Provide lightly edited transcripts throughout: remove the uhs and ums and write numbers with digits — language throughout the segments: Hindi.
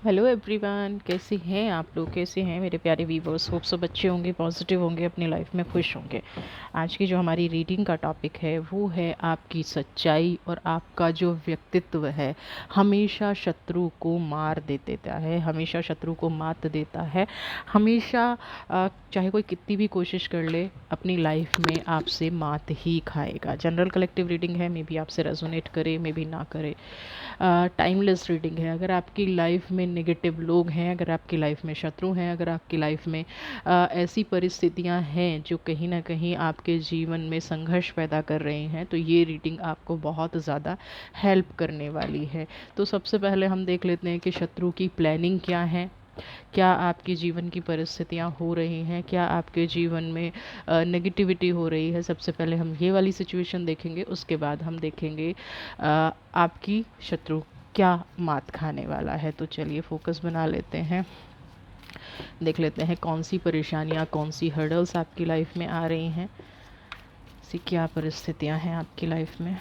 हेलो एवरीवन, कैसे हैं आप लोग? कैसे हैं मेरे प्यारे व्यूवर्स? होप सब अच्छे होंगे, पॉजिटिव होंगे, अपनी लाइफ में खुश होंगे। आज की जो हमारी रीडिंग का टॉपिक है वो है आपकी सच्चाई और आपका जो व्यक्तित्व है हमेशा शत्रु को मार दे देता है, हमेशा शत्रु को मात देता है। हमेशा चाहे कोई कितनी भी कोशिश कर ले अपनी लाइफ में आपसे मात ही खाएगा। जनरल कलेक्टिव रीडिंग है, मे बी आपसे रेजोनेट करे, मे बी ना करे। टाइमलेस रीडिंग है। अगर आपकी लाइफ में नेगेटिव लोग हैं, अगर आपकी लाइफ में शत्रु हैं, अगर आपकी लाइफ में ऐसी परिस्थितियां हैं जो कहीं ना कहीं आपके जीवन में संघर्ष पैदा कर रही हैं, तो ये रीडिंग आपको बहुत ज़्यादा हेल्प करने वाली है। तो सबसे पहले हम देख लेते हैं कि शत्रु की प्लानिंग क्या है। क्या आपके जीवन की परिस्थितियाँ हो रही हैं, क्या आपके जीवन में नेगेटिविटी हो रही है। सबसे पहले हम ये वाली सिचुएशन देखेंगे, उसके बाद हम देखेंगे आपकी शत्रु क्या मात खाने वाला है। तो चलिए फोकस बना लेते हैं, देख लेते हैं कौन सी परेशानियाँ, कौन सी हर्डल्स आपकी लाइफ में आ रही हैं, सी क्या परिस्थितियाँ हैं आपकी लाइफ में।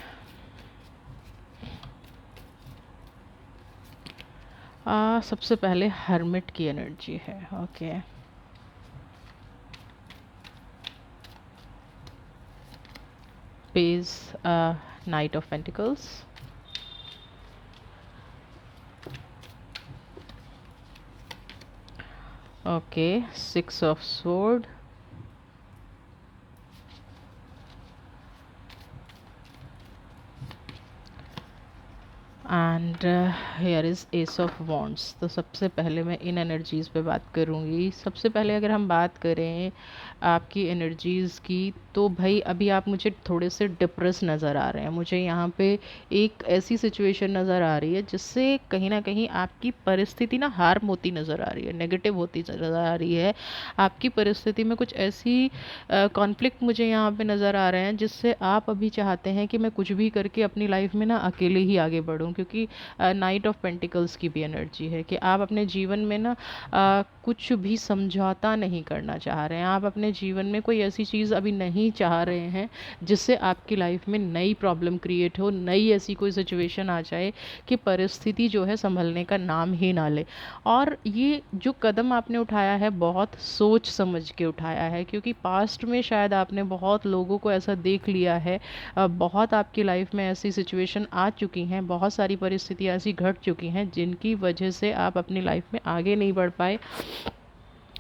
सबसे पहले हर्मिट की एनर्जी है। Okay, page night of pentacles, okay, six of sword, and here is S of wands. तो सबसे पहले मैं इन एनर्जीज़ पे बात करूँगी। सबसे पहले अगर हम बात करें आपकी एनर्जीज़ की, तो भाई अभी आप मुझे थोड़े से डिप्रेस नज़र आ रहे हैं। मुझे यहाँ पे एक ऐसी सिचुएशन नज़र आ रही है जिससे कहीं ना कहीं आपकी परिस्थिति ना हार्म होती नज़र आ रही है, नेगेटिव होती नज़र आ रही है। आपकी परिस्थिति में कुछ ऐसी कॉन्फ्लिक्ट मुझे यहाँ पे नज़र आ रहे हैं जिससे आप अभी चाहते हैं कि मैं कुछ भी करके अपनी लाइफ में ना अकेले ही आगे बढ़ूँ, क्योंकि नाइट ऑफ पेंटिकल्स की भी एनर्जी है कि आप अपने जीवन में ना कुछ भी समझौता नहीं करना चाह रहे हैं। आप अपने जीवन में कोई ऐसी चीज़ अभी नहीं चाह रहे हैं जिससे आपकी लाइफ में नई प्रॉब्लम क्रिएट हो, नई ऐसी कोई सिचुएशन आ जाए कि परिस्थिति जो है संभलने का नाम ही ना ले। और ये जो कदम आपने उठाया है बहुत सोच समझ के उठाया है, क्योंकि पास्ट में शायद आपने बहुत लोगों को ऐसा देख लिया है, बहुत आपकी लाइफ में ऐसी सिचुएशन आ चुकी हैं, बहुत सारी परिस्थितियाँ ऐसी घट चुकी हैं जिनकी वजह से आप अपनी लाइफ में आगे नहीं बढ़ पाए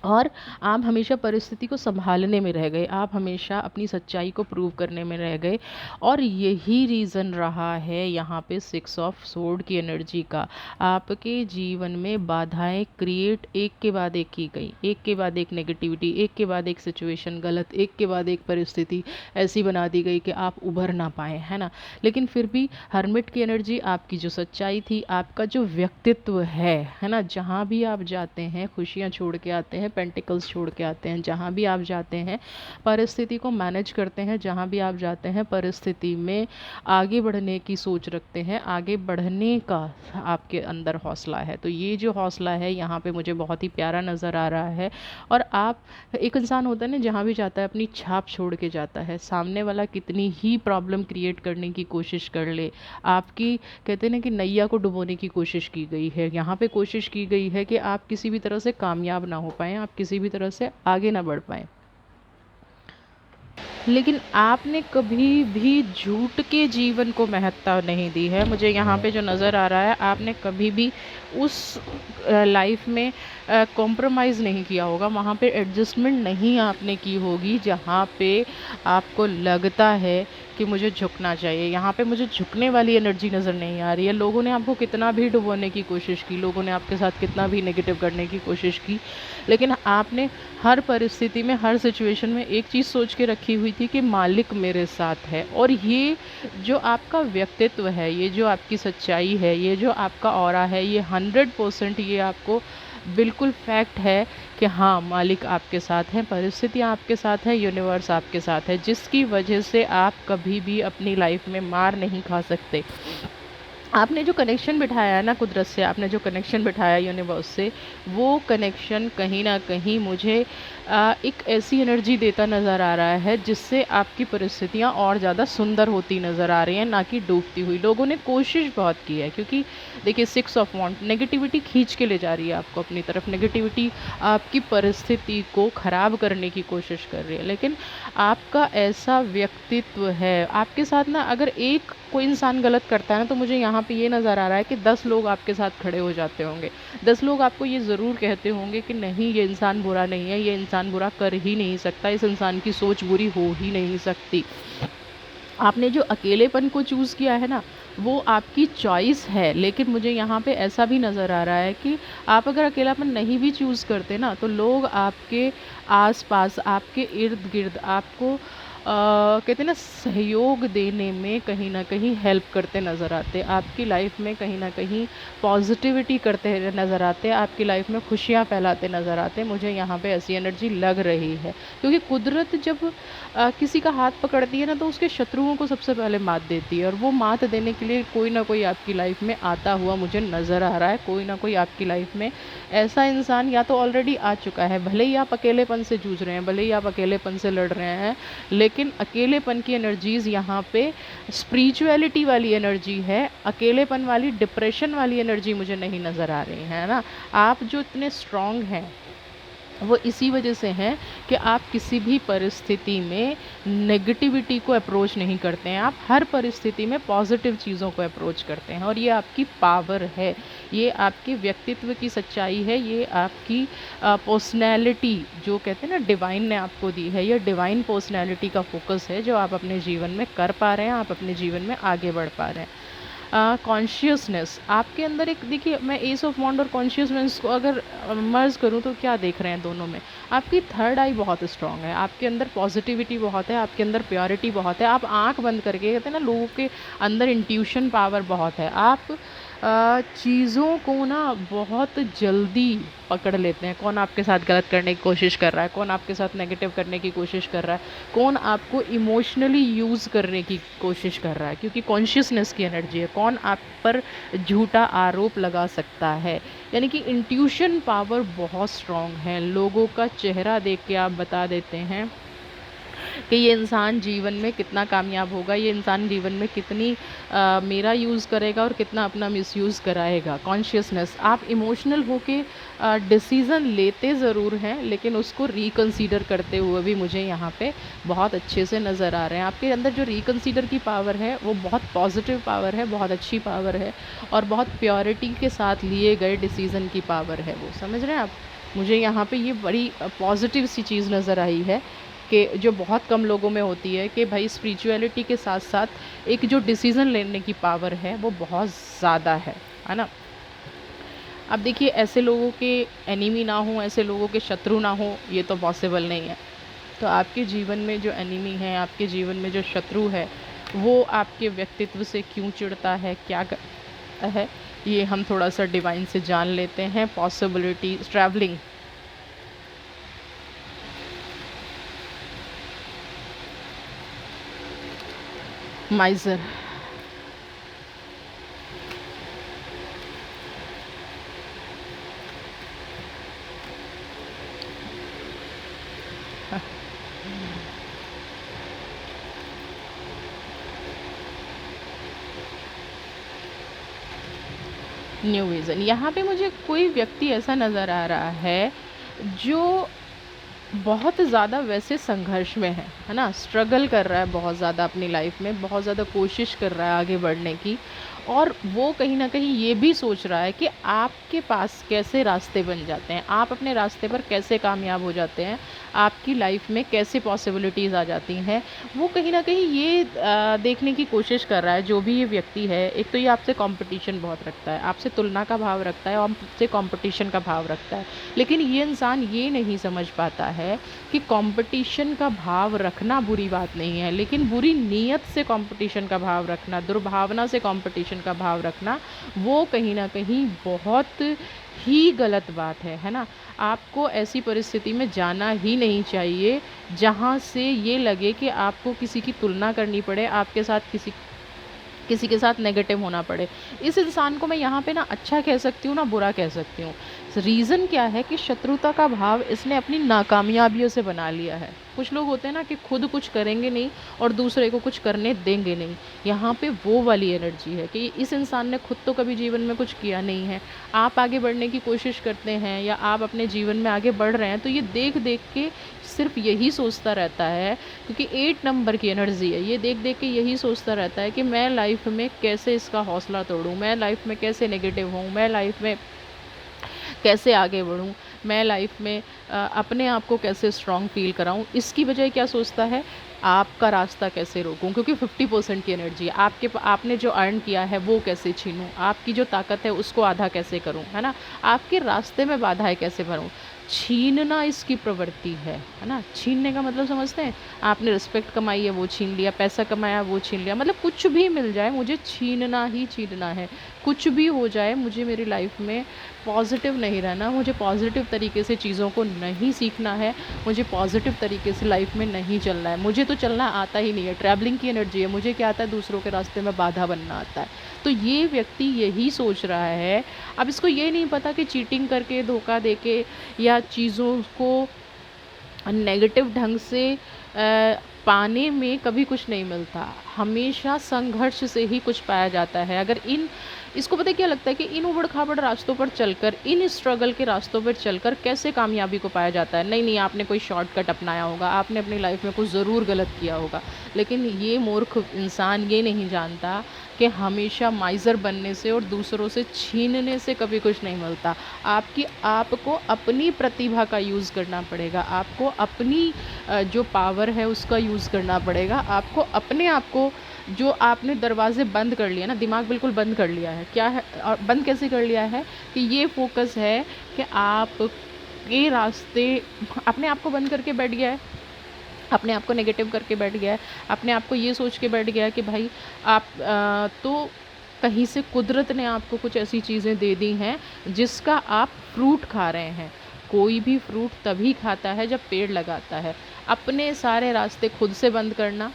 और आप हमेशा परिस्थिति को संभालने में रह गए, आप हमेशा अपनी सच्चाई को प्रूव करने में रह गए। और यही रीज़न रहा है यहाँ पे सिक्स ऑफ सोर्ड की एनर्जी का। आपके जीवन में बाधाएं क्रिएट एक के बाद एक की गई, एक के बाद एक नेगेटिविटी, एक के बाद एक सिचुएशन गलत, एक के बाद एक परिस्थिति ऐसी बना दी गई कि आप उभर ना पाए, है ना। लेकिन फिर भी हर्मिट की एनर्जी, आपकी जो सच्चाई थी, आपका जो व्यक्तित्व है ना, जहाँ भी आप जाते हैं खुशियाँ छोड़ के आते हैं, पेंटिकल्स छोड़ के आते हैं। जहाँ भी आप जाते हैं परिस्थिति को मैनेज करते हैं, जहाँ भी आप जाते हैं परिस्थिति में आगे बढ़ने की सोच रखते हैं, आगे बढ़ने का आपके अंदर हौसला है। तो ये जो हौसला है यहाँ पे मुझे बहुत ही प्यारा नज़र आ रहा है। और आप एक इंसान होता है ना, जहाँ भी जाता है अपनी छाप छोड़ के जाता है। सामने वाला कितनी ही प्रॉब्लम क्रिएट करने की कोशिश कर ले, आपकी कहते हैं ना कि नैया को डुबोने की कोशिश की गई है, यहाँ पे कोशिश की गई है कि आप किसी भी तरह से कामयाब ना हो पाएँ, आप किसी भी तरह से आगे ना बढ़ पाएँ। लेकिन आपने कभी भी झूठ के जीवन को महत्ता नहीं दी है। मुझे यहाँ पे जो नज़र आ रहा है, आपने कभी भी उस लाइफ में कॉम्प्रोमाइज़ नहीं किया होगा, वहाँ पे एडजस्टमेंट नहीं आपने की होगी जहाँ पे आपको लगता है कि मुझे झुकना चाहिए। यहाँ पे मुझे झुकने वाली एनर्जी नज़र नहीं आ रही है। लोगों ने आपको कितना भी डुबोने की कोशिश की, लोगों ने आपके साथ कितना भी नेगेटिव करने की कोशिश की, लेकिन आपने हर परिस्थिति में, हर सिचुएशन में एक चीज़ सोच के रखी हुई थी कि मालिक मेरे साथ है। और ये जो आपका व्यक्तित्व है, ये जो आपकी सच्चाई है, ये जो आपका ऑरा है, ये 100% ये आपको बिल्कुल फैक्ट है कि हाँ, मालिक आपके साथ हैं, परिस्थितियाँ आपके साथ हैं, यूनिवर्स आपके साथ है, जिसकी वजह से आप कभी भी अपनी लाइफ में मार नहीं खा सकते। आपने जो कनेक्शन बिठाया है ना कुदरत से, आपने जो कनेक्शन बिठाया यूनिवर्स से, वो कनेक्शन कहीं न कहीं मुझे एक ऐसी एनर्जी देता नज़र आ रहा है जिससे आपकी परिस्थितियाँ और ज़्यादा सुंदर होती नज़र आ रही हैं, ना कि डूबती हुई। लोगों ने कोशिश बहुत की है, क्योंकि देखिए 6 ऑफ वांड नेगेटिविटी खींच के ले जा रही है आपको अपनी तरफ। नेगेटिविटी आपकी परिस्थिति को ख़राब करने की कोशिश कर रही है। लेकिन आपका ऐसा व्यक्तित्व है, आपके साथ ना अगर एक कोई इंसान गलत करता है ना, तो मुझे यहाँ पे ये नज़र आ रहा है कि 10 लोग आपके साथ खड़े हो जाते होंगे। 10 लोग आपको ये ज़रूर कहते होंगे कि नहीं, ये इंसान बुरा नहीं है, ये इंसान बुरा कर ही नहीं सकता, इस इंसान की सोच बुरी हो ही नहीं सकती। आपने जो अकेलेपन को चूज़ किया है ना, वो आपकी चॉइस है, लेकिन मुझे यहाँ पे ऐसा भी नज़र आ रहा है कि आप अगर अकेलापन नहीं भी चूज़ करते ना, तो लोग आपके आस-पास, आपके इर्द-गिर्द आपको कहते हैं ना सहयोग देने में कहीं न कहीं हेल्प करते नज़र आते हैं। आपकी लाइफ़ में कहीं न कहीं पॉज़िटिविटी करते नज़र आते हैं, आपकी लाइफ़ में खुशियाँ फैलाते नज़र आते हैं। मुझे यहाँ पे ऐसी एनर्जी लग रही है, क्योंकि कुदरत जब किसी का हाथ पकड़ती है ना, तो उसके शत्रुओं को सबसे पहले मात देती है, और वो मात देने के लिए कोई ना कोई आपकी लाइफ में आता हुआ मुझे नज़र आ रहा है। कोई ना कोई आपकी लाइफ में ऐसा इंसान या तो ऑलरेडी आ चुका है, भले ही आप अकेलेपन से जूझ रहे हैं, भले ही आप अकेलेपन से लड़ रहे हैं, लेकिन अकेलेपन की एनर्जीज़ यहाँ पे स्पिरिचुअलिटी वाली एनर्जी है। अकेलेपन वाली, डिप्रेशन वाली एनर्जी मुझे नहीं नज़र आ रही है ना। आप जो इतने स्ट्रॉन्ग हैं, वो इसी वजह से हैं कि आप किसी भी परिस्थिति में नेगेटिविटी को अप्रोच नहीं करते हैं। आप हर परिस्थिति में पॉजिटिव चीज़ों को अप्रोच करते हैं, और ये आपकी पावर है, ये आपके व्यक्तित्व की सच्चाई है, ये आपकी पर्सनैलिटी जो कहते हैं ना डिवाइन ने आपको दी है, ये डिवाइन पर्सनैलिटी का फोकस है जो आप अपने जीवन में कर पा रहे हैं, आप अपने जीवन में आगे बढ़ पा रहे हैं। कॉन्शियसनेस आपके अंदर एक, देखिए मैं एस ऑफ वांड और कॉन्शियसनेस को अगर मर्ज करूँ तो क्या देख रहे हैं दोनों में, आपकी थर्ड आई बहुत स्ट्रांग है, आपके अंदर पॉजिटिविटी बहुत है, आपके अंदर प्योरिटी बहुत है। आप आंख बंद करके, कहते हैं ना लोगों के अंदर इंट्यूशन पावर बहुत है, आप चीज़ों को ना बहुत जल्दी पकड़ लेते हैं। कौन आपके साथ गलत करने की कोशिश कर रहा है, कौन आपके साथ नेगेटिव करने की कोशिश कर रहा है, कौन आपको इमोशनली यूज़ करने की कोशिश कर रहा है, क्योंकि कॉन्शियसनेस की एनर्जी है। कौन आप पर झूठा आरोप लगा सकता है, यानी कि इंट्यूशन पावर बहुत स्ट्रॉन्ग है। लोगों का चेहरा देख के आप बता देते हैं कि ये इंसान जीवन में कितना कामयाब होगा, ये इंसान जीवन में कितनी मेरा यूज़ करेगा और कितना अपना मिसयूज़ कराएगा। कॉन्शियसनेस, आप इमोशनल होके डिसीज़न लेते ज़रूर हैं, लेकिन उसको रिकंसीडर करते हुए भी मुझे यहाँ पे बहुत अच्छे से नज़र आ रहे हैं। आपके अंदर जो रिकंसीडर की पावर है वो बहुत पॉजिटिव पावर है, बहुत अच्छी पावर है, और बहुत प्योरिटी के साथ लिए गए डिसीज़न की पावर है वो, समझ रहे हैं आप? मुझे यहाँ पे ये बड़ी पॉजिटिव सी चीज़ नज़र आई है कि जो बहुत कम लोगों में होती है, कि भाई स्पिरिचुअलिटी के साथ साथ एक जो डिसीज़न लेने की पावर है वो बहुत ज़्यादा है ना। अब देखिए ऐसे लोगों के एनिमी ना हो, ऐसे लोगों के शत्रु ना हो, ये तो पॉसिबल नहीं है। तो आपके जीवन में जो एनिमी है, आपके जीवन में जो शत्रु है, वो आपके व्यक्तित्व से क्यों चिढ़ता है, क्या करता है, ये हम थोड़ा सा डिवाइन से जान लेते हैं। Possibility travelling, माइजर, new vision. यहाँ पे मुझे कोई व्यक्ति ऐसा नज़र आ रहा है जो बहुत ज़्यादा वैसे संघर्ष में है ना, स्ट्रगल कर रहा है बहुत ज़्यादा अपनी लाइफ में, बहुत ज़्यादा कोशिश कर रहा है आगे बढ़ने की, और वो कहीं ना कहीं ये भी सोच रहा है कि आपके पास कैसे रास्ते बन जाते हैं, आप अपने रास्ते पर कैसे कामयाब हो जाते हैं, आपकी लाइफ में कैसे पॉसिबिलिटीज़ आ जाती हैं। वो कहीं ना कहीं ये देखने की कोशिश कर रहा है, जो भी ये व्यक्ति है। एक तो ये आपसे कंपटीशन बहुत रखता है, आपसे तुलना का भाव रखता है, और आपसे कंपटीशन का भाव रखता है, लेकिन ये इंसान ये नहीं समझ पाता है कि कंपटीशन का भाव रखना बुरी बात नहीं है, लेकिन बुरी नीयत से कंपटीशन का भाव रखना, दुर्भावना से कंपटीशन का भाव रखना, वो कहीं ना कहीं बहुत ही गलत बात है ना। आपको ऐसी परिस्थिति में जाना ही नहीं चाहिए जहाँ से ये लगे कि आपको किसी की तुलना करनी पड़े, आपके साथ किसी किसी के साथ नेगेटिव होना पड़े। इस इंसान को मैं यहाँ पे ना अच्छा कह सकती हूँ, ना बुरा कह सकती हूँ। रीज़न क्या है कि शत्रुता का भाव इसने अपनी नाकामयाबियों से बना लिया है। कुछ लोग होते हैं ना कि खुद कुछ करेंगे नहीं और दूसरे को कुछ करने देंगे नहीं। यहाँ पे वो वाली एनर्जी है कि इस इंसान ने खुद तो कभी जीवन में कुछ किया नहीं है। आप आगे बढ़ने की कोशिश करते हैं या आप अपने जीवन में आगे बढ़ रहे हैं, तो ये देख-देख के सिर्फ़ यही सोचता रहता है, क्योंकि 8 नंबर की एनर्जी है, ये देख-देख के यही सोचता रहता है कि मैं लाइफ़ में कैसे इसका हौसला तोड़ूँ, मैं लाइफ़ में कैसे नेगेटिव हूँ, मैं लाइफ़ में कैसे आगे बढ़ूँ, मैं लाइफ़ में अपने आप को कैसे स्ट्रॉन्ग फ़ील कराऊँ। इसकी बजाय क्या सोचता है, आपका रास्ता कैसे रोकूँ, क्योंकि 50% की एनर्जी है। आपने जो अर्न किया है वो कैसे छीनूँ, आपकी जो ताकत है उसको आधा कैसे करूँ, है ना? आपके रास्ते में बाधाएँ कैसे भरूँ। छीनना इसकी प्रवृत्ति है ना? छीनने का मतलब समझते हैं? आपने रिस्पेक्ट कमाई है वो छीन लिया, पैसा कमाया वो छीन लिया, मतलब कुछ भी मिल जाए मुझे छीनना ही छीनना है। कुछ भी हो जाए मुझे मेरी लाइफ़ में पॉज़िटिव नहीं रहना, मुझे पॉज़िटिव तरीके से चीज़ों को नहीं सीखना है, मुझे पॉज़िटिव तरीके से लाइफ़ में नहीं चलना है। मुझे तो चलना आता ही नहीं है, ट्रैवलिंग की एनर्जी है, मुझे क्या आता है, दूसरों के रास्ते में बाधा बनना आता है। तो ये व्यक्ति यही सोच रहा है। अब इसको ये नहीं पता कि चीटिंग करके, धोखा देके या चीज़ों को नेगेटिव ढंग से पाने में कभी कुछ नहीं मिलता। हमेशा संघर्ष से ही कुछ पाया जाता है। अगर इसको पता है क्या लगता है कि इन ऊबड़-खाबड़ रास्तों पर चलकर, इन स्ट्रगल के रास्तों पर चलकर कैसे कामयाबी को पाया जाता है। नहीं, नहीं, आपने कोई शॉर्टकट अपनाया होगा, आपने अपनी लाइफ़ में कुछ ज़रूर गलत किया होगा। लेकिन ये मूर्ख इंसान ये नहीं जानता कि हमेशा माइज़र बनने से और दूसरों से छीनने से कभी कुछ नहीं मिलता। आपको अपनी प्रतिभा का यूज़ करना पड़ेगा, आपको अपनी जो पावर है उसका यूज़ करना पड़ेगा, आपको अपने आप को, जो आपने दरवाज़े बंद कर लिए ना, दिमाग बिल्कुल बंद कर लिया है। क्या है और बंद कैसे कर लिया है कि ये फ़ोकस है कि आपके रास्ते, अपने आप को बंद करके बैठ गया है, अपने आप को नेगेटिव करके बैठ गया है, अपने आप को ये सोच के बैठ गया है कि भाई आप तो कहीं से कुदरत ने आपको कुछ ऐसी चीज़ें दे दी हैं जिसका आप फ्रूट खा रहे हैं। कोई भी फ्रूट तभी खाता है जब पेड़ लगाता है। अपने सारे रास्ते खुद से बंद करना,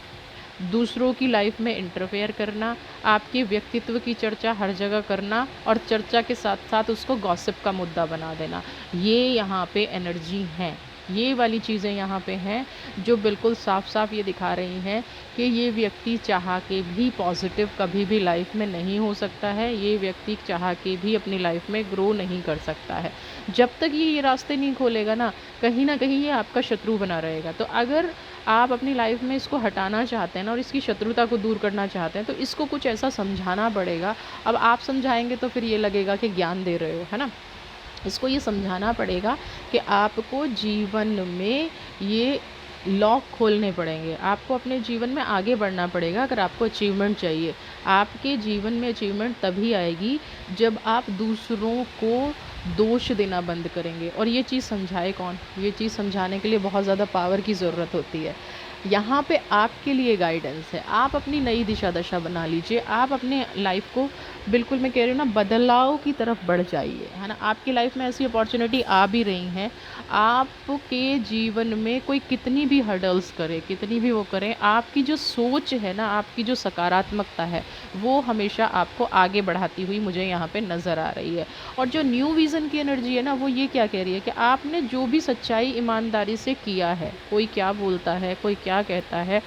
दूसरों की लाइफ में इंटरफेयर करना, आपके व्यक्तित्व की चर्चा हर जगह करना और चर्चा के साथ साथ उसको गॉसिप का मुद्दा बना देना, ये यहाँ पे एनर्जी हैं। ये वाली चीज़ें यहाँ पे हैं जो बिल्कुल साफ-साफ ये दिखा रही हैं कि ये व्यक्ति चाह के भी पॉजिटिव कभी भी लाइफ में नहीं हो सकता है। ये व्यक्ति चाह के भी अपनी लाइफ में ग्रो नहीं कर सकता है। जब तक ये रास्ते नहीं खोलेगा ना कहीं ये आपका शत्रु बना रहेगा। तो अगर आप अपनी लाइफ में इसको हटाना चाहते हैं ना और इसकी शत्रुता को दूर करना चाहते हैं तो इसको कुछ ऐसा समझाना पड़ेगा। अब आप समझाएँगे तो फिर ये लगेगा कि ज्ञान दे रहे हो, है ना? इसको ये समझाना पड़ेगा कि आपको जीवन में ये लॉक खोलने पड़ेंगे। आपको अपने जीवन में आगे बढ़ना पड़ेगा अगर आपको अचीवमेंट चाहिए। आपके जीवन में अचीवमेंट तभी आएगी जब आप दूसरों को दोष देना बंद करेंगे। और ये चीज़ समझाए कौन? ये चीज़ समझाने के लिए बहुत ज़्यादा पावर की ज़रूरत होती है। यहाँ पे आपके लिए गाइडेंस है। आप अपनी नई दिशा दशा बना लीजिए। आप अपने लाइफ़ को बिल्कुल, मैं कह रही हूँ ना, बदलाव की तरफ बढ़ जाइए, है ना? आपकी लाइफ़ में ऐसी अपॉर्च्युनिटी आ भी रही हैं। आपके जीवन में कोई कितनी भी हर्डल्स करे, कितनी भी वो करे, आपकी जो सोच है ना, आपकी जो सकारात्मकता है, वो हमेशा आपको आगे बढ़ाती हुई मुझे यहाँ पे नज़र आ रही है। और जो न्यू विज़न की एनर्जी है ना, वो ये क्या कह रही है कि आपने जो भी सच्चाई ईमानदारी से किया है, कोई क्या बोलता है, कोई क्या कहता है,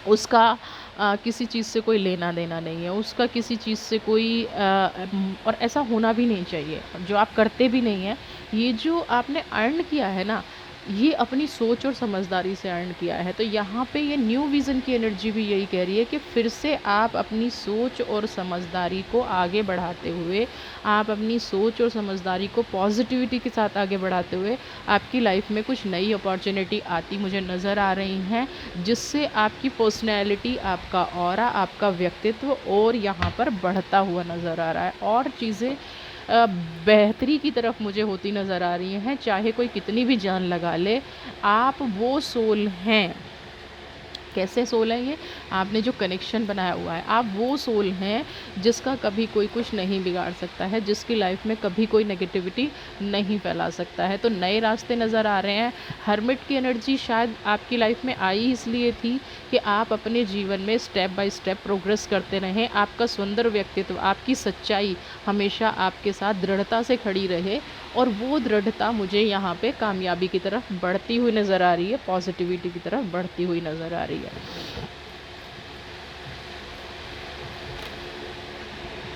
उसका किसी चीज़ से कोई लेना देना नहीं है, उसका किसी चीज़ से कोई और ऐसा होना भी नहीं चाहिए, जो आप करते भी नहीं हैं। ये जो आपने अर्न किया है ना, ये अपनी सोच और समझदारी से अर्न किया है। तो यहाँ पे ये न्यू विज़न की एनर्जी भी यही कह रही है कि फिर से आप अपनी सोच और समझदारी को आगे बढ़ाते हुए, आप अपनी सोच और समझदारी को पॉजिटिविटी के साथ आगे बढ़ाते हुए, आपकी लाइफ में कुछ नई अपॉर्चुनिटी आती मुझे नज़र आ रही हैं, जिससे आपकी पर्सनैलिटी, आपका ऑरा, आपका व्यक्तित्व और यहाँ पर बढ़ता हुआ नज़र आ रहा है। और चीज़ें बेहतरी की तरफ मुझे होती नज़र आ रही हैं। चाहे कोई कितनी भी जान लगा ले, आप वो सोल हैं कैसे सोल है ये? आपने जो कनेक्शन बनाया हुआ है, आप वो सोल हैं जिसका कभी कोई कुछ नहीं बिगाड़ सकता है, जिसकी लाइफ में कभी कोई नेगेटिविटी नहीं फैला सकता है। तो नए रास्ते नज़र आ रहे हैं। हर्मिट की एनर्जी शायद आपकी लाइफ में आई इसलिए थी कि आप अपने जीवन में स्टेप बाय स्टेप प्रोग्रेस करते रहें। आपका सुंदर व्यक्तित्व, आपकी सच्चाई हमेशा आपके साथ दृढ़ता से खड़ी रहे, और वो दृढ़ता मुझे यहाँ पे कामयाबी की तरफ बढ़ती हुई नज़र आ रही है, पॉजिटिविटी की तरफ बढ़ती हुई नज़र आ रही है।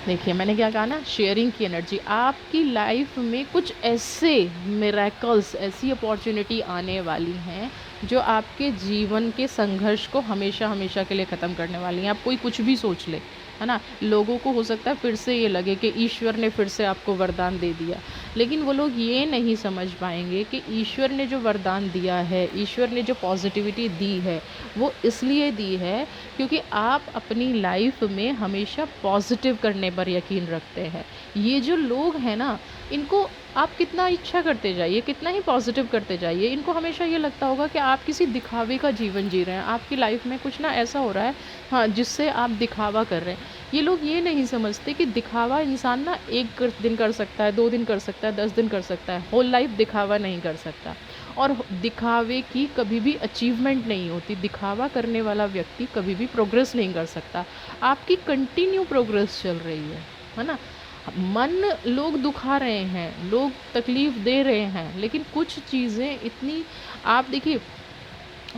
देखिए मैंने क्या कहा ना, शेयरिंग की एनर्जी। आपकी लाइफ में कुछ ऐसे मिरेकल्स, ऐसी अपॉर्चुनिटी आने वाली हैं जो आपके जीवन के संघर्ष को हमेशा हमेशा के लिए ख़त्म करने वाली हैं। आप कोई कुछ भी सोच ले, है ना, लोगों को हो सकता है फिर से ये लगे कि ईश्वर ने फिर से आपको वरदान दे दिया, लेकिन वो लोग ये नहीं समझ पाएंगे कि ईश्वर ने जो वरदान दिया है, ईश्वर ने जो पॉजिटिविटी दी है, वो इसलिए दी है क्योंकि आप अपनी लाइफ में हमेशा पॉजिटिव करने पर यकीन रखते हैं। ये जो लोग हैं ना, इनको आप कितना इच्छा करते जाइए, कितना ही पॉजिटिव करते जाइए, इनको हमेशा ये लगता होगा कि आप किसी दिखावे का जीवन जी रहे हैं, आपकी लाइफ में कुछ ना ऐसा हो रहा है, हाँ, जिससे आप दिखावा कर रहे हैं। ये लोग ये नहीं समझते कि दिखावा इंसान ना एक दिन कर सकता है, 2 दिन कर सकता है, 10 दिन कर सकता है, होल लाइफ दिखावा नहीं कर सकता। और दिखावे की कभी भी अचीवमेंट नहीं होती। दिखावा करने वाला व्यक्ति कभी भी प्रोग्रेस नहीं कर सकता। आपकी कंटिन्यू प्रोग्रेस चल रही है ना। मन लोग दुखा रहे हैं, लोग तकलीफ़ दे रहे हैं, लेकिन कुछ चीज़ें इतनी, आप देखिए,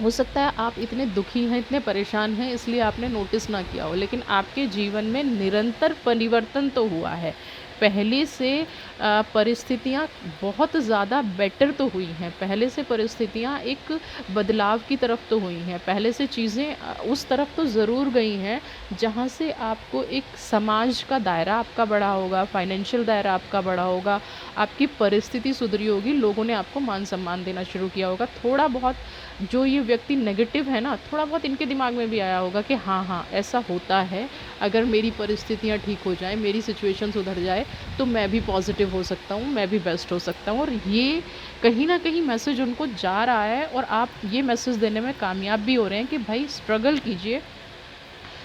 हो सकता है आप इतने दुखी हैं, इतने परेशान हैं, इसलिए आपने नोटिस ना किया हो, लेकिन आपके जीवन में निरंतर परिवर्तन तो हुआ है। पहले से परिस्थितियाँ बहुत ज़्यादा बेटर तो हुई हैं, पहले से परिस्थितियाँ एक बदलाव की तरफ तो हुई हैं, पहले से चीज़ें उस तरफ तो ज़रूर गई हैं जहाँ से आपको एक समाज का दायरा आपका बड़ा होगा, फाइनेंशियल दायरा आपका बड़ा होगा, आपकी परिस्थिति सुधरी होगी, लोगों ने आपको मान सम्मान देना शुरू किया होगा। थोड़ा बहुत जो ये व्यक्ति नेगेटिव है ना, थोड़ा बहुत इनके दिमाग में भी आया होगा कि हाँ हाँ ऐसा होता है, अगर मेरी परिस्थितियाँ ठीक हो जाए, मेरी सिचुएशन सुधर जाए, तो मैं भी पॉजिटिव हो सकता हूँ, मैं भी बेस्ट हो सकता हूँ। और ये कहीं ना कहीं मैसेज उनको जा रहा है, और आप ये मैसेज देने में कामयाब भी हो रहे हैं कि भाई स्ट्रगल कीजिए,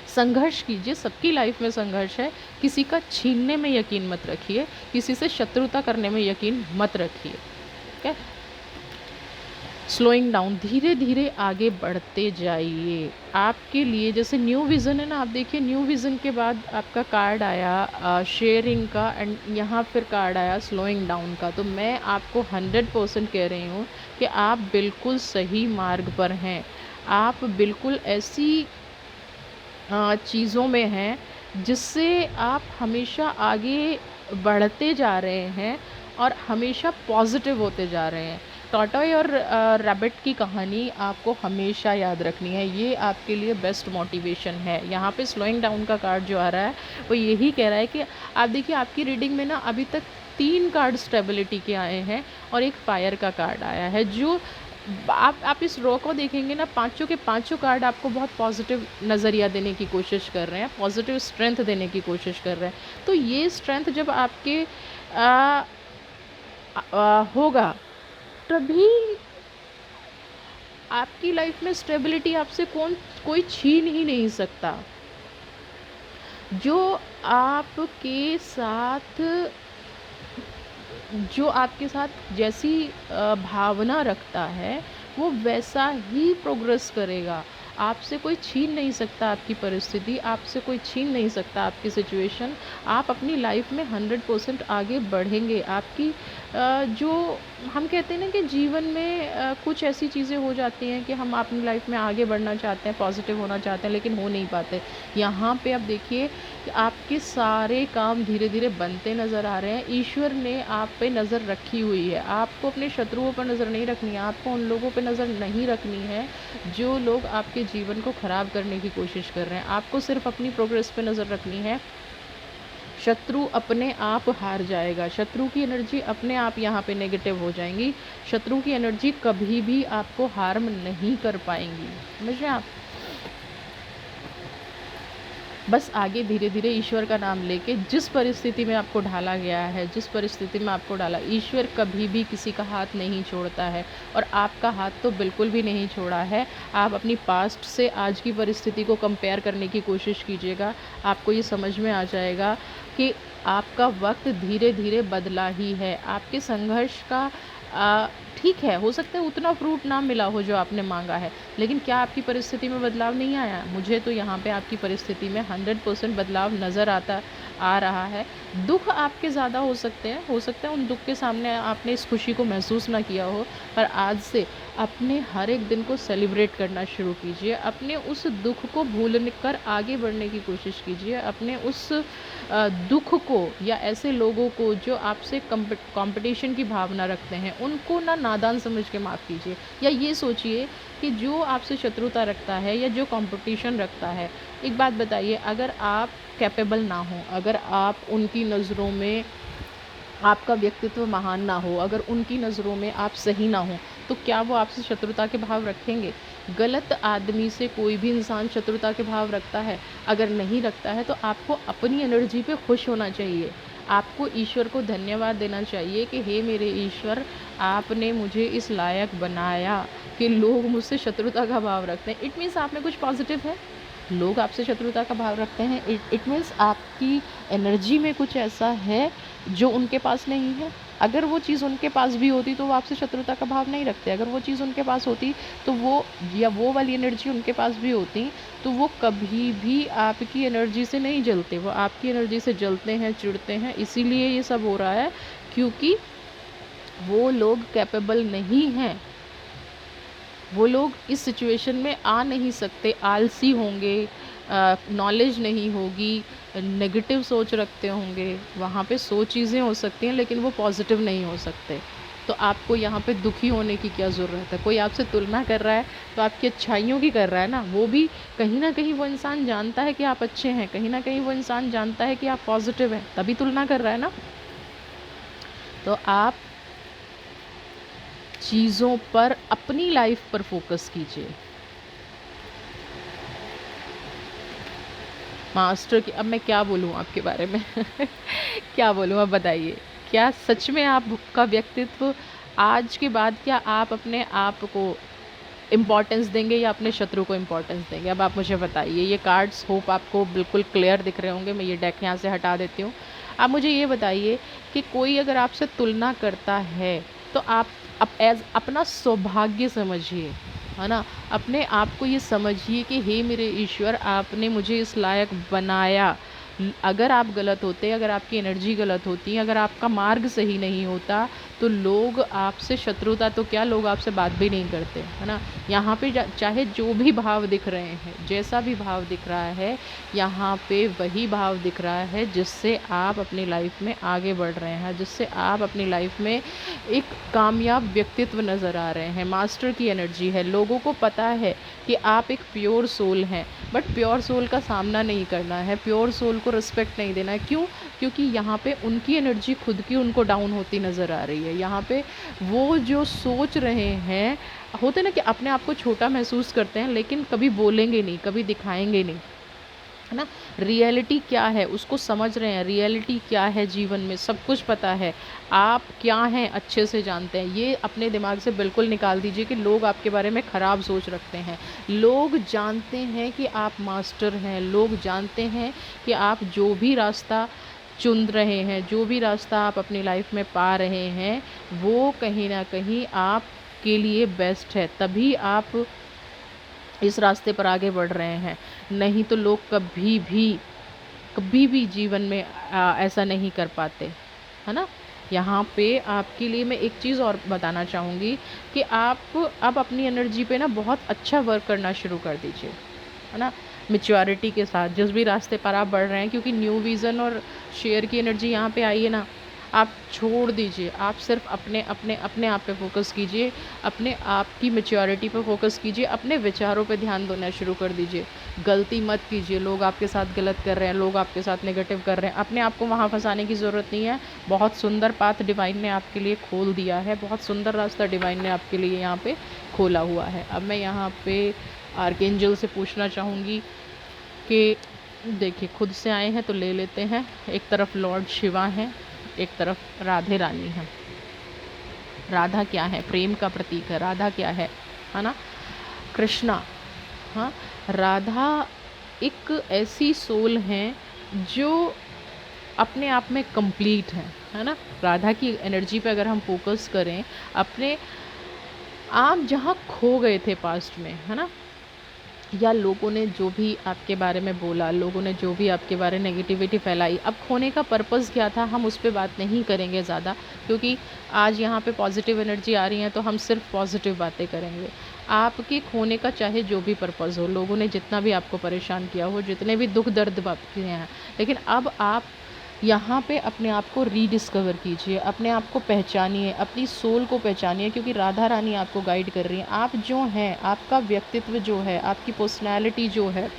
संघर्ष कीजिए, सबकी लाइफ में संघर्ष है, किसी का छीनने में यकीन मत रखिए, किसी से शत्रुता करने में यकीन मत रखिए। ठीक है, स्लोइंग डाउन, धीरे धीरे आगे बढ़ते जाइए। आपके लिए जैसे न्यू विज़न है ना, आप देखिए न्यू विज़न के बाद आपका कार्ड आया शेयरिंग का, एंड यहाँ फिर कार्ड आया स्लोइंग डाउन का। तो मैं आपको 100% कह रही हूँ कि आप बिल्कुल सही मार्ग पर हैं। आप बिल्कुल ऐसी चीज़ों में हैं जिससे आप हमेशा आगे बढ़ते जा रहे हैं और हमेशा पॉजिटिव होते जा रहे हैं। टॉटॉय और रैबिट की कहानी आपको हमेशा याद रखनी है, ये आपके लिए बेस्ट मोटिवेशन है। यहाँ पे स्लोइंग डाउन का कार्ड जो आ रहा है वो यही कह रहा है कि आप देखिए आपकी रीडिंग में ना अभी तक 3 कार्ड स्टेबिलिटी के आए हैं और एक फायर का कार्ड आया है। जो आप इस रो को देखेंगे ना, पांचों के पांचों कार्ड आपको बहुत पॉजिटिव नज़रिया देने की कोशिश कर रहे हैं, पॉजिटिव स्ट्रेंथ देने की कोशिश कर रहे हैं। तो ये स्ट्रेंथ जब आपके होगा, तभी आपकी लाइफ में स्टेबिलिटी आपसे कोई छीन ही नहीं सकता। जो आपके साथ जैसी भावना रखता है वो वैसा ही प्रोग्रेस करेगा। आपसे कोई छीन नहीं सकता आपकी परिस्थिति, आपसे कोई छीन नहीं सकता आपकी सिचुएशन। आप अपनी लाइफ में 100% आगे बढ़ेंगे। आपकी जो हम कहते हैं ना कि जीवन में कुछ ऐसी चीज़ें हो जाती हैं कि हम अपनी लाइफ में आगे बढ़ना चाहते हैं, पॉजिटिव होना चाहते हैं, लेकिन हो नहीं पाते। यहाँ पे अब देखिए कि आपके सारे काम धीरे धीरे बनते नज़र आ रहे हैं। ईश्वर ने आप पे नज़र रखी हुई है। आपको अपने शत्रुओं पर नज़र नहीं रखनी है, आपको उन लोगों पे नज़र नहीं रखनी है जो लोग आपके जीवन को ख़राब करने की कोशिश कर रहे हैं। आपको सिर्फ अपनी प्रोग्रेस पे नज़र रखनी है। शत्रु अपने आप हार जाएगा, शत्रु की एनर्जी अपने आप यहाँ पे नेगेटिव हो जाएंगी। शत्रु की एनर्जी कभी भी आपको हार्म नहीं कर पाएंगी, समझ रहे हैं आप। बस आगे धीरे धीरे ईश्वर का नाम लेके जिस परिस्थिति में आपको ढाला गया है, जिस परिस्थिति में आपको डाला, ईश्वर कभी भी किसी का हाथ नहीं छोड़ता है और आपका हाथ तो बिल्कुल भी नहीं छोड़ा है। आप अपनी पास्ट से आज की परिस्थिति को कंपेयर करने की कोशिश कीजिएगा, आपको ये समझ में आ जाएगा कि आपका वक्त धीरे धीरे बदला ही है। आपके संघर्ष का ठीक है, हो सकता है उतना फ्रूट ना मिला हो जो आपने मांगा है, लेकिन क्या आपकी परिस्थिति में बदलाव नहीं आया? मुझे तो यहाँ पे आपकी परिस्थिति में 100% बदलाव नज़र आ रहा है। दुख आपके ज़्यादा हो सकते हैं, हो सकता है उन दुख के सामने आपने इस खुशी को महसूस ना किया हो, पर आज से अपने हर एक दिन को सेलिब्रेट करना शुरू कीजिए। अपने उस दुख को भूल कर आगे बढ़ने की कोशिश कीजिए। अपने उस दुख को या ऐसे लोगों को जो आपसे कंपटीशन की भावना रखते हैं, उनको ना नादान समझ के माफ़ कीजिए, या ये सोचिए कि जो आपसे शत्रुता रखता है या जो कंपटीशन रखता है, एक बात बताइए, अगर आप कैपेबल ना हो, अगर आप उनकी नज़रों में आपका व्यक्तित्व महान ना हो, अगर उनकी नज़रों में आप सही ना हो, तो क्या वो आपसे शत्रुता के भाव रखेंगे? गलत आदमी से कोई भी इंसान शत्रुता के भाव रखता है? अगर नहीं रखता है तो आपको अपनी एनर्जी पे खुश होना चाहिए। आपको ईश्वर को धन्यवाद देना चाहिए कि हे मेरे ईश्वर, आपने मुझे इस लायक बनाया कि लोग मुझसे शत्रुता का भाव रखते हैं। इट मीन्स आप में कुछ पॉजिटिव है। लोग आपसे शत्रुता का भाव रखते हैं, इट मीन्स आपकी एनर्जी में कुछ ऐसा है जो उनके पास नहीं है। अगर वो चीज़ उनके पास भी होती तो वो आपसे शत्रुता का भाव नहीं रखते। अगर वो चीज़ उनके पास होती तो वो, या वो वाली एनर्जी उनके पास भी होती, तो वो कभी भी आपकी एनर्जी से नहीं जलते, वो आपकी एनर्जी से जलते हैं, चिढ़ते हैं। इसीलिए ये सब हो रहा है, क्योंकि वो लोग कैपेबल नहीं हैं। वो लोग इस सिचुएशन में आ नहीं सकते, आलसी होंगे, नॉलेज नहीं होगी, नेगेटिव सोच रखते होंगे। वहाँ पे 100 चीज़ें हो सकती हैं, लेकिन वो पॉजिटिव नहीं हो सकते। तो आपको यहाँ पे दुखी होने की क्या ज़रूरत है? कोई आपसे तुलना कर रहा है तो आपकी अच्छाइयों की कर रहा है ना। वो भी कहीं ना कहीं वो इंसान जानता है कि आप अच्छे हैं, कहीं ना कहीं वो इंसान जानता है कि आप पॉजिटिव हैं, तभी तुलना कर रहा है ना। तो आप चीज़ों पर, अपनी लाइफ पर फोकस कीजिए। मास्टर की, अब मैं क्या बोलूँ आपके बारे में क्या बोलूँ, अब बताइए, क्या सच में आपका व्यक्तित्व आज के बाद, क्या आप अपने आप को इम्पोर्टेंस देंगे या अपने शत्रु को इम्पोर्टेंस देंगे? अब आप मुझे बताइए। ये कार्ड्स होप आपको बिल्कुल क्लियर दिख रहे होंगे। मैं ये डेक यहाँ से हटा देती हूँ। आप मुझे ये बताइए कि कोई अगर आपसे तुलना करता है तो आप एज अपना सौभाग्य समझिए, है ना। अपने आप को ये समझिए कि हे मेरे ईश्वर, आपने मुझे इस लायक बनाया। अगर आप गलत होते, अगर आपकी एनर्जी गलत होती, अगर आपका मार्ग सही नहीं होता, तो लोग आपसे शत्रुता तो क्या, लोग आपसे बात भी नहीं करते, है ना। यहाँ पे चाहे जो भी भाव दिख रहे हैं, जैसा भी भाव दिख रहा है, यहाँ पे वही भाव दिख रहा है जिससे आप अपनी लाइफ में आगे बढ़ रहे हैं, जिससे आप अपनी लाइफ में एक कामयाब व्यक्तित्व नज़र आ रहे हैं। मास्टर की एनर्जी है। लोगों को पता है कि आप एक प्योर सोल हैं, बट प्योर सोल का सामना नहीं करना है, प्योर सोल को रिस्पेक्ट नहीं देना है। क्यों? क्योंकि यहाँ पे उनकी एनर्जी खुद की उनको डाउन होती नज़र आ रही है। यहाँ पे वो जो सोच रहे हैं, होते ना कि अपने आप को छोटा महसूस करते हैं, लेकिन कभी बोलेंगे नहीं, कभी दिखाएंगे नहीं, है ना। रियलिटी क्या है उसको समझ रहे हैं, रियलिटी क्या है जीवन में सब कुछ पता है। आप क्या हैं अच्छे से जानते हैं। ये अपने दिमाग से बिल्कुल निकाल दीजिए कि लोग आपके बारे में ख़राब सोच रखते हैं। लोग जानते हैं कि आप मास्टर हैं, लोग जानते हैं कि आप जो भी रास्ता चुन रहे हैं, जो भी रास्ता आप अपनी लाइफ में पा रहे हैं, वो कहीं ना कहीं आपके लिए बेस्ट है, तभी आप इस रास्ते पर आगे बढ़ रहे हैं। नहीं तो लोग कभी भी जीवन में ऐसा नहीं कर पाते, है ना। यहाँ पे आपके लिए मैं एक चीज़ और बताना चाहूँगी कि आप अब अपनी एनर्जी पे ना बहुत अच्छा वर्क करना शुरू कर दीजिए, है ना। मैच्योरिटी के साथ जिस भी रास्ते पर आप बढ़ रहे हैं, क्योंकि न्यू विज़न और शेयर की एनर्जी यहाँ पे आई है ना, आप छोड़ दीजिए। आप सिर्फ अपने अपने अपने आप पे फोकस कीजिए, अपने आप की मैच्योरिटी पे फोकस कीजिए, अपने विचारों पे ध्यान देना शुरू कर दीजिए। गलती मत कीजिए। लोग आपके साथ गलत कर रहे हैं, लोग आपके साथ नेगेटिव कर रहे हैं, अपने आप को वहाँ फंसाने की ज़रूरत नहीं है। बहुत सुंदर पाथ डिवाइन ने आपके लिए खोल दिया है, बहुत सुंदर रास्ता डिवाइन ने आपके लिए यहाँ पे खोला हुआ है। अब मैं यहाँ पे आर्कएंजल से पूछना चाहूँगी कि देखिए, खुद से आए हैं तो ले लेते हैं। एक तरफ लॉर्ड शिवा हैं, एक तरफ राधे रानी हैं। राधा क्या है? प्रेम का प्रतीक है। राधा क्या है ना? कृष्णा। हाँ, राधा एक ऐसी सोल हैं जो अपने आप में कंप्लीट है ना? राधा की एनर्जी पे अगर हम फोकस करें, अपने आप जहाँ खो गए थे पास्ट में, है ना? या लोगों ने जो भी आपके बारे में बोला, लोगों ने जो भी आपके बारे में नेगेटिविटी फैलाई, अब खोने का पर्पस क्या था, हम उस पे बात नहीं करेंगे ज़्यादा, क्योंकि आज यहाँ पे पॉजिटिव एनर्जी आ रही है तो हम सिर्फ पॉजिटिव बातें करेंगे। आपके खोने का चाहे जो भी पर्पस हो, लोगों ने जितना भी आपको परेशान किया हो, जितने भी दुख दर्द आपके हैं, लेकिन अब आप यहाँ पे अपने आप को रीडिस्कवर कीजिए, अपने आप को पहचानिए, अपनी सोल को पहचानिए, क्योंकि राधा रानी आपको गाइड कर रही हैं। आप जो हैं, आपका व्यक्तित्व जो है, आपकी पर्सनैलिटी जो है,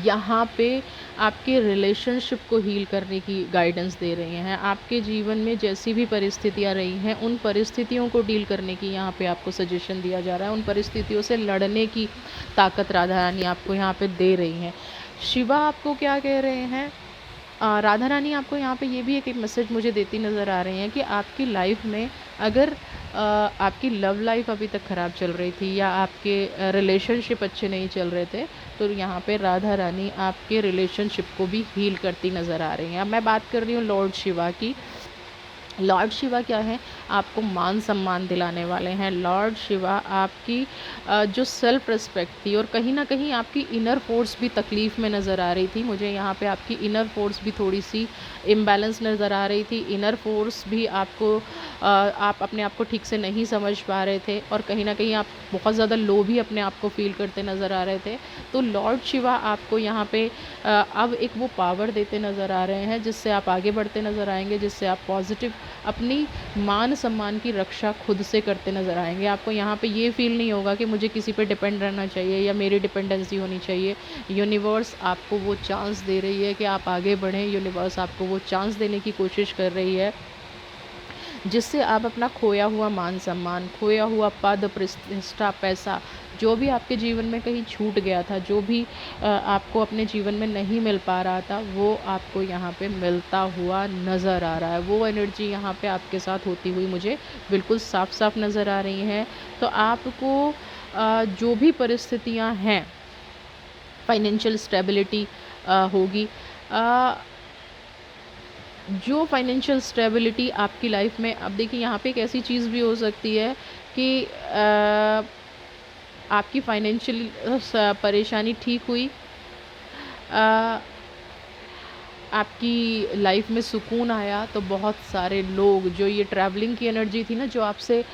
यहाँ पे आपके रिलेशनशिप को हील करने की गाइडेंस दे रही हैं। आपके जीवन में जैसी भी परिस्थितियाँ रही हैं, उन परिस्थितियों को डील करने की यहाँ पे आपको सजेशन दिया जा रहा है। उन परिस्थितियों से लड़ने की ताकत राधा रानी आपको यहाँ पे दे रही हैं। शिवा आपको क्या कह रहे हैं? राधा रानी आपको यहाँ पे ये भी एक मैसेज मुझे देती नज़र आ रही हैं कि आपकी लाइफ में अगर आपकी लव लाइफ अभी तक ख़राब चल रही थी, या आपके रिलेशनशिप अच्छे नहीं चल रहे थे, तो यहाँ पे राधा रानी आपके रिलेशनशिप को भी हील करती नज़र आ रही हैं। अब मैं बात कर रही हूँ लॉर्ड शिवा की। लॉर्ड शिवा क्या है? आपको मान सम्मान दिलाने वाले हैं। लॉर्ड शिवा आपकी जो सेल्फ रिस्पेक्ट थी, और कहीं ना कहीं आपकी इनर फोर्स भी तकलीफ़ में नज़र आ रही थी। मुझे यहाँ पे आपकी इनर फोर्स भी थोड़ी सी इम्बैलेंस नज़र आ रही थी। इनर फोर्स भी आपको आप अपने आप को ठीक से नहीं समझ पा रहे थे, और कहीं ना कहीं आप बहुत ज़्यादा लो भी अपने आप को फील करते नज़र आ रहे थे। तो लॉर्ड शिवा आपको यहाँ पे अब एक वो पावर देते नज़र आ रहे हैं जिससे आप आगे बढ़ते नज़र आएंगे, जिससे आप पॉजिटिव अपनी मान सम्मान की रक्षा खुद से करते नज़र आएंगे। आपको यहाँ पे ये फील नहीं होगा कि मुझे किसी पे डिपेंड रहना चाहिए या मेरी डिपेंडेंसी होनी चाहिए। यूनिवर्स आपको वो चांस दे रही है कि आप आगे बढ़ें। यूनिवर्स आपको वो चांस देने की कोशिश कर रही है जिससे आप अपना खोया हुआ मान सम्मान, खोया हुआ पद प्रतिष्ठा, पैसा, जो भी आपके जीवन में कहीं छूट गया था, जो भी आपको अपने जीवन में नहीं मिल पा रहा था, वो आपको यहाँ पे मिलता हुआ नज़र आ रहा है। वो एनर्जी यहाँ पे आपके साथ होती हुई मुझे बिल्कुल साफ साफ नज़र आ रही हैं। तो आपको जो भी परिस्थितियाँ हैं, फाइनेंशियल स्टेबिलिटी होगी, जो फाइनेंशियल स्टेबिलिटी आपकी लाइफ में, अब देखिए यहाँ पे एक ऐसी चीज़ भी हो सकती है कि आपकी फाइनेंशियल परेशानी ठीक हुई, आपकी लाइफ में सुकून आया, तो बहुत सारे लोग, जो ये ट्रैवलिंग की एनर्जी थी ना, जो आपसे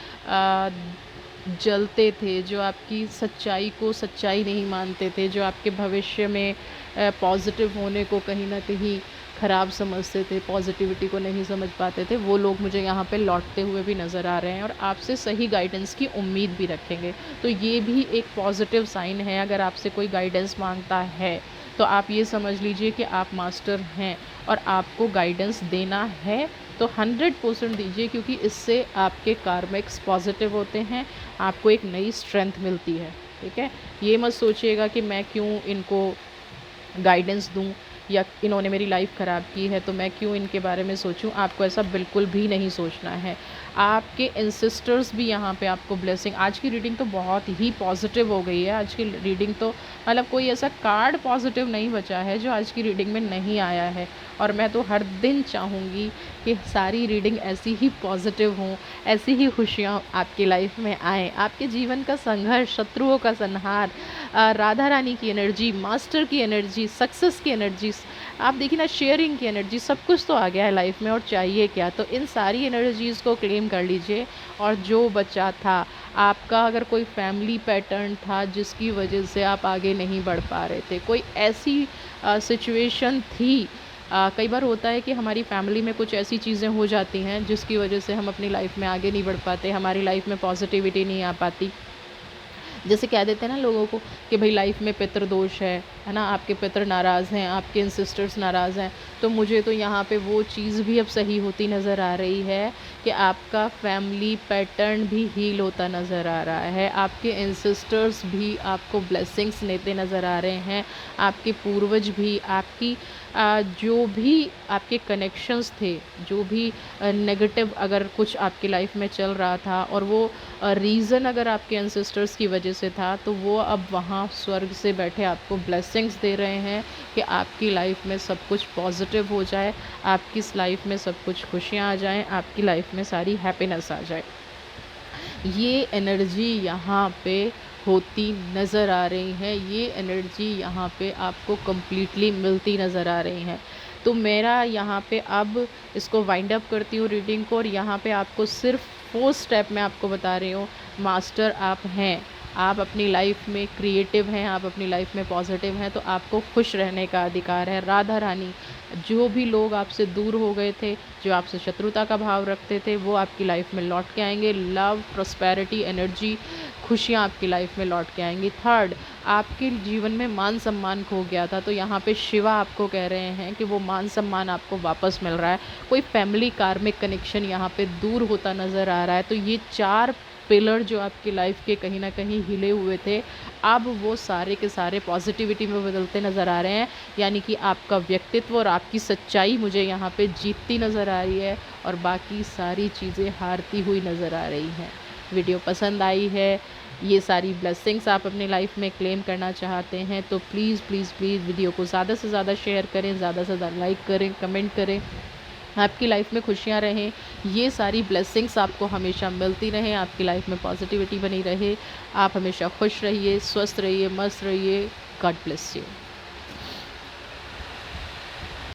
जलते थे, जो आपकी सच्चाई को सच्चाई नहीं मानते थे, जो आपके भविष्य में पॉजिटिव होने को कहीं ना कहीं ख़राब समझते थे, पॉजिटिविटी को नहीं समझ पाते थे, वो लोग मुझे यहाँ पे लौटते हुए भी नज़र आ रहे हैं और आपसे सही गाइडेंस की उम्मीद भी रखेंगे। तो ये भी एक पॉजिटिव साइन है। अगर आपसे कोई गाइडेंस मांगता है तो आप ये समझ लीजिए कि आप मास्टर हैं और आपको गाइडेंस देना है तो 100% दीजिए, क्योंकि इससे आपके कार्मिक्स पॉजिटिव होते हैं, आपको एक नई स्ट्रेंथ मिलती है। ठीक है, ये मत सोचिएगा कि मैं क्यों इनको गाइडेंस दूं, या इन्होंने मेरी लाइफ ख़राब की है तो मैं क्यों इनके बारे में सोचूं। आपको ऐसा बिल्कुल भी नहीं सोचना है। आपके एंसेस्टर्स भी यहाँ पे आपको ब्लेसिंग, आज की रीडिंग तो बहुत ही पॉजिटिव हो गई है। आज की रीडिंग तो मतलब कोई ऐसा कार्ड पॉजिटिव नहीं बचा है जो आज की रीडिंग में नहीं आया है, और मैं तो हर दिन चाहूँगी कि सारी रीडिंग ऐसी ही पॉजिटिव हों, ऐसी ही खुशियाँ आपकी लाइफ में आएँ। आपके जीवन का संघर्ष, शत्रुओं का संहार, राधा रानी की एनर्जी, मास्टर की एनर्जी, सक्सेस की एनर्जी, आप देखिए ना, शेयरिंग की एनर्जी, सब कुछ तो आ गया है लाइफ में, और चाहिए क्या। तो इन सारी एनर्जीज़ को क्लेम कर लीजिए। और जो बचा था आपका, अगर कोई फैमिली पैटर्न था जिसकी वजह से आप आगे नहीं बढ़ पा रहे थे, कोई ऐसी सिचुएशन थी, कई बार होता है कि हमारी फैमिली में कुछ ऐसी चीज़ें हो जाती हैं जिसकी वजह से हम अपनी लाइफ में आगे नहीं बढ़ पाते, हमारी लाइफ में पॉजिटिविटी नहीं आ पाती। जैसे कह देते हैं ना लोगों को कि भाई लाइफ में पितृदोष है ना, आपके पितर नाराज़ हैं, आपके एंसेस्टर्स नाराज़ हैं। तो मुझे तो यहाँ पे वो चीज़ भी अब सही होती नज़र आ रही है कि आपका फैमिली पैटर्न भी हील होता नज़र आ रहा है, आपके एंसेस्टर्स भी आपको ब्लेसिंग्स देते नज़र आ रहे हैं, आपके पूर्वज भी आपकी जो भी आपके कनेक्शंस थे, जो भी नेगेटिव अगर कुछ आपकी लाइफ में चल रहा था और वो रीज़न अगर आपके एंसेस्टर्स की वजह से था, तो वो अब वहाँ स्वर्ग से बैठे आपको ब्लेसिंग्स दे रहे हैं कि आपकी लाइफ में सब कुछ पॉजिटिव हो जाए, आपकी इस लाइफ में सब कुछ खुशियाँ आ जाएं, आपकी लाइफ में सारी हैप्पीनेस आ जाए। ये एनर्जी यहाँ पे होती नज़र आ रही है, ये एनर्जी यहाँ पे आपको कम्प्लीटली मिलती नज़र आ रही है। तो मेरा यहाँ पे अब इसको वाइंड अप करती हूँ रीडिंग को, और यहाँ पे आपको सिर्फ 4 स्टेप मैं आपको बता रही हूँ। मास्टर आप हैं, आप अपनी लाइफ में क्रिएटिव हैं, आप अपनी लाइफ में पॉजिटिव हैं, तो आपको खुश रहने का अधिकार है। राधा रानी, जो भी लोग आपसे दूर हो गए थे, जो आपसे शत्रुता का भाव रखते थे, वो आपकी लाइफ में लौट के आएंगे। लव, प्रॉस्पेरिटी, एनर्जी, खुशियाँ आपकी लाइफ में लौट के आएंगी। थर्ड, आपके जीवन में मान सम्मान खो गया था, तो यहाँ पे शिवा आपको कह रहे हैं कि वो मान सम्मान आपको वापस मिल रहा है। कोई फैमिली कार्मिक कनेक्शन यहाँ पे दूर होता नज़र आ रहा है। तो ये 4 पिलर जो आपकी लाइफ के कहीं ना कहीं हिले हुए थे, अब वो सारे के सारे पॉजिटिविटी में बदलते नज़र आ रहे हैं। यानी कि आपका व्यक्तित्व और आपकी सच्चाई मुझे यहाँ पे जीतती नज़र आ रही है, और बाकी सारी चीज़ें हारती हुई नज़र आ रही हैं। वीडियो पसंद आई है, ये सारी ब्लेसिंग्स आप अपनी लाइफ में क्लेम करना चाहते हैं, तो प्लीज़ प्लीज़ प्लीज़ वीडियो को ज़्यादा से ज़्यादा शेयर करें, ज़्यादा से ज़्यादा लाइक करें, कमेंट करें। आपकी लाइफ में खुशियाँ रहें, ये सारी ब्लेसिंग्स आपको हमेशा मिलती रहें, आपकी लाइफ में पॉजिटिविटी बनी रहे, आप हमेशा खुश रहिए, स्वस्थ रहिए, मस्त रहिए। God bless you.